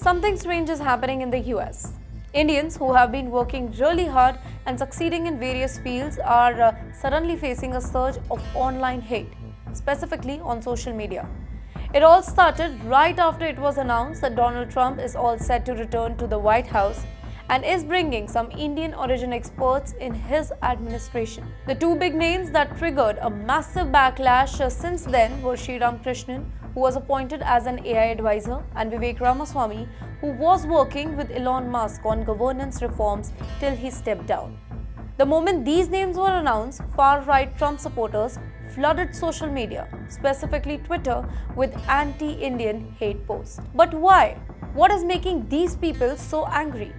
Something strange is happening in the US. Indians who have been working really hard and succeeding in various fields are suddenly facing a surge of online hate, specifically on social media. It all started right after it was announced that Donald Trump is all set to return to the White House and is bringing some Indian origin experts in his administration. The two big names that triggered a massive backlash since then were Sriram Krishnan, who was appointed as an AI advisor, and Vivek Ramaswamy, who was working with Elon Musk on governance reforms till he stepped down. The moment these names were announced, far-right Trump supporters flooded social media, specifically Twitter, with anti-Indian hate posts. But why? What is making these people so angry?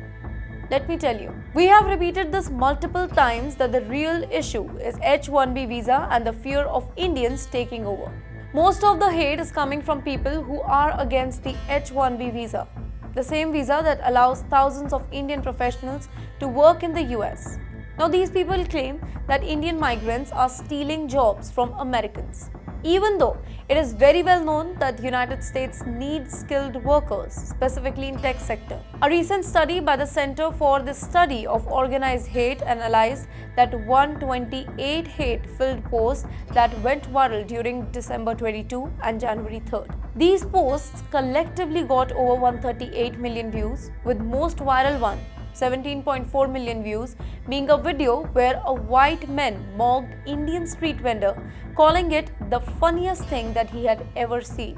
Let me tell you. We have repeated this multiple times that the real issue is H-1B visa and the fear of Indians taking over. Most of the hate is coming from people who are against the H-1B visa, the same visa that allows thousands of Indian professionals to work in the US. Now, these people claim that Indian migrants are stealing jobs from Americans, even though it is very well known that the United States needs skilled workers, specifically in tech sector. A recent study by the Center for the Study of Organized Hate analyzed that 128 hate-filled posts that went viral during December 22 and January 3rd. These posts collectively got over 138 million views, with most viral one, 17.4 million views, being a video where a white man mocked Indian street vendor, calling it the funniest thing that he had ever seen.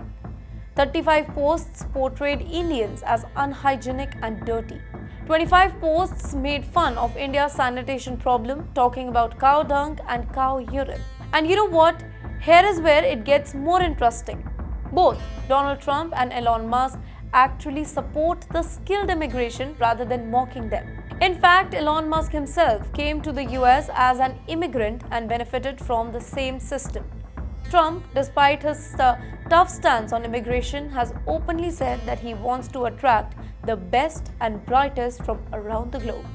35 posts portrayed Indians as unhygienic and dirty. 25 posts made fun of India's sanitation problem, talking about cow dung and cow urine. And you know what? Here is where it gets more interesting. Both Donald Trump and Elon Musk actually support the skilled immigration rather than mocking them. In fact, Elon Musk himself came to the US as an immigrant and benefited from the same system. Trump, despite his tough stance on immigration, has openly said that he wants to attract the best and brightest from around the globe.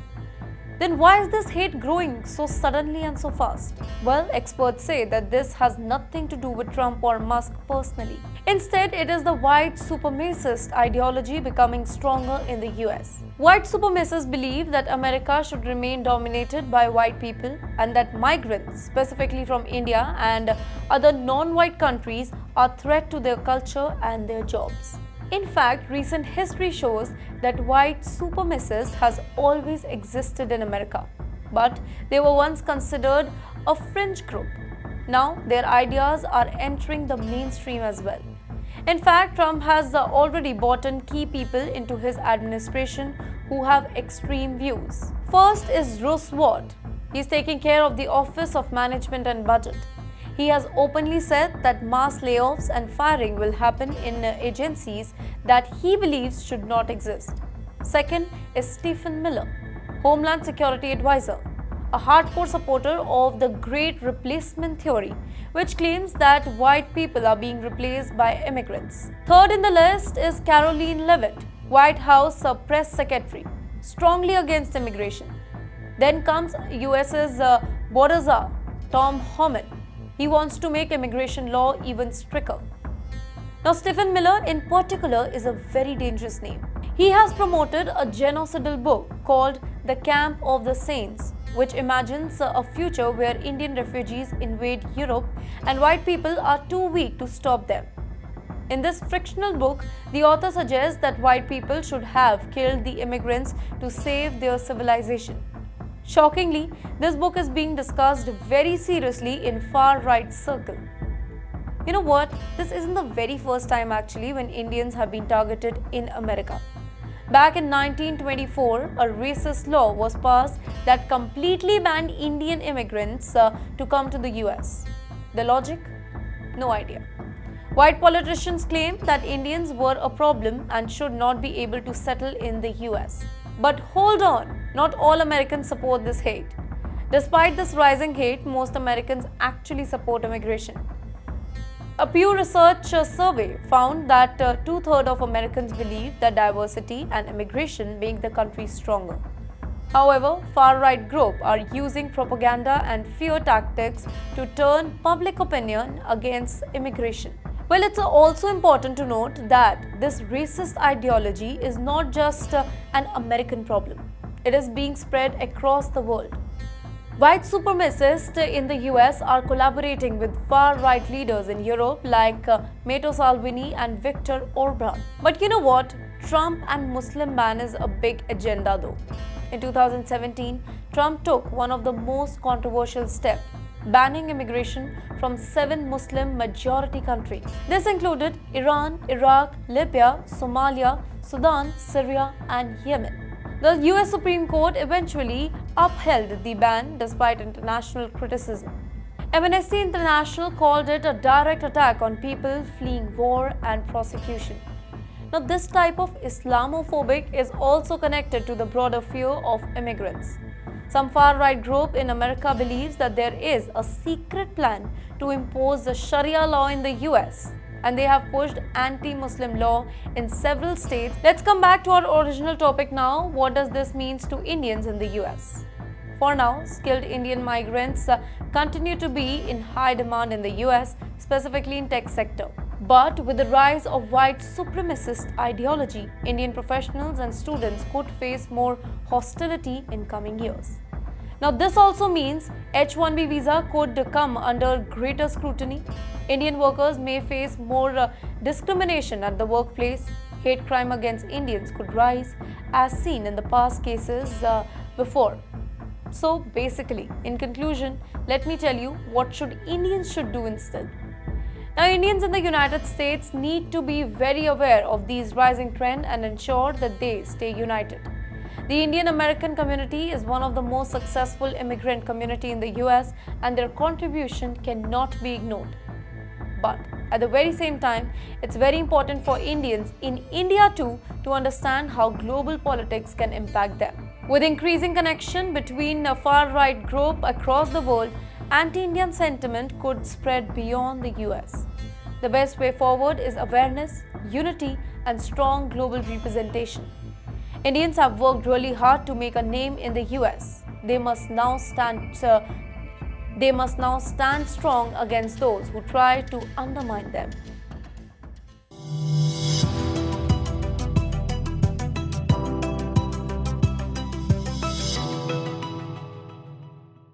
Then why is this hate growing so suddenly and so fast? Well, experts say that this has nothing to do with Trump or Musk personally. Instead, it is the white supremacist ideology becoming stronger in the US. White supremacists believe that America should remain dominated by white people and that migrants, specifically from India and other non-white countries, are a threat to their culture and their jobs. In fact, recent history shows that white supremacists has always existed in America, but they were once considered a fringe group. Now, their ideas are entering the mainstream as well. In fact, Trump has already brought in key people into his administration who have extreme views. First is Russ Vought. He is taking care of the Office of Management and Budget. He has openly said that mass layoffs and firing will happen in agencies that he believes should not exist. Second is Stephen Miller, Homeland Security Advisor, a hardcore supporter of the Great Replacement Theory, which claims that white people are being replaced by immigrants. Third in the list is Karoline Leavitt, White House Press Secretary, strongly against immigration. Then comes US's border czar, Tom Homan. He wants to make immigration law even stricter. Now, Stephen Miller in particular is a very dangerous name. He has promoted a genocidal book called The Camp of the Saints, which imagines a future where Indian refugees invade Europe and white people are too weak to stop them. In this fictional book, the author suggests that white people should have killed the immigrants to save their civilization. Shockingly, this book is being discussed very seriously in far-right circle. You know what? This isn't the very first time actually when Indians have been targeted in America. Back in 1924, a racist law was passed that completely banned Indian immigrants to come to the US. The logic? No idea. White politicians claimed that Indians were a problem and should not be able to settle in the US. But hold on, not all Americans support this hate. Despite this rising hate, most Americans actually support immigration. A Pew Research survey found that 2/3 of Americans believe that diversity and immigration make the country stronger. However, far-right groups are using propaganda and fear tactics to turn public opinion against immigration. Well, it's also important to note that this racist ideology is not just an American problem. It is being spread across the world. White supremacists in the US are collaborating with far-right leaders in Europe like Matteo Salvini and Viktor Orban. But you know what? Trump and Muslim ban is a big agenda though. In 2017, Trump took one of the most controversial steps, banning immigration from 7 Muslim majority countries. This included Iran, Iraq, Libya, Somalia, Sudan, Syria, and Yemen. The US Supreme Court eventually upheld the ban despite international criticism. Amnesty International called it a direct attack on people fleeing war and prosecution. Now, this type of Islamophobic is also connected to the broader fear of immigrants. Some far-right group in America believes that there is a secret plan to impose the Sharia law in the US, and they have pushed anti-Muslim law in several states. Let's come back to our original topic now. What does this mean to Indians in the US? For now, skilled Indian migrants continue to be in high demand in the US, specifically in tech sector. But with the rise of white supremacist ideology, Indian professionals and students could face more hostility in coming years. Now, this also means H-1B visa could come under greater scrutiny. Indian workers may face more discrimination at the workplace. Hate crime against Indians could rise, as seen in the past cases before. So basically, in conclusion, let me tell you what Indians should do instead. Now, Indians in the United States need to be very aware of these rising trends and ensure that they stay united. The Indian American community is one of the most successful immigrant community in the US, and their contribution cannot be ignored. But at the very same time, it's very important for Indians in India too to understand how global politics can impact them. With increasing connection between a far-right group across the world, anti-Indian sentiment could spread beyond the US. The best way forward is awareness, unity, and strong global representation. Indians have worked really hard to make a name in the US. They must now stand strong against those who try to undermine them.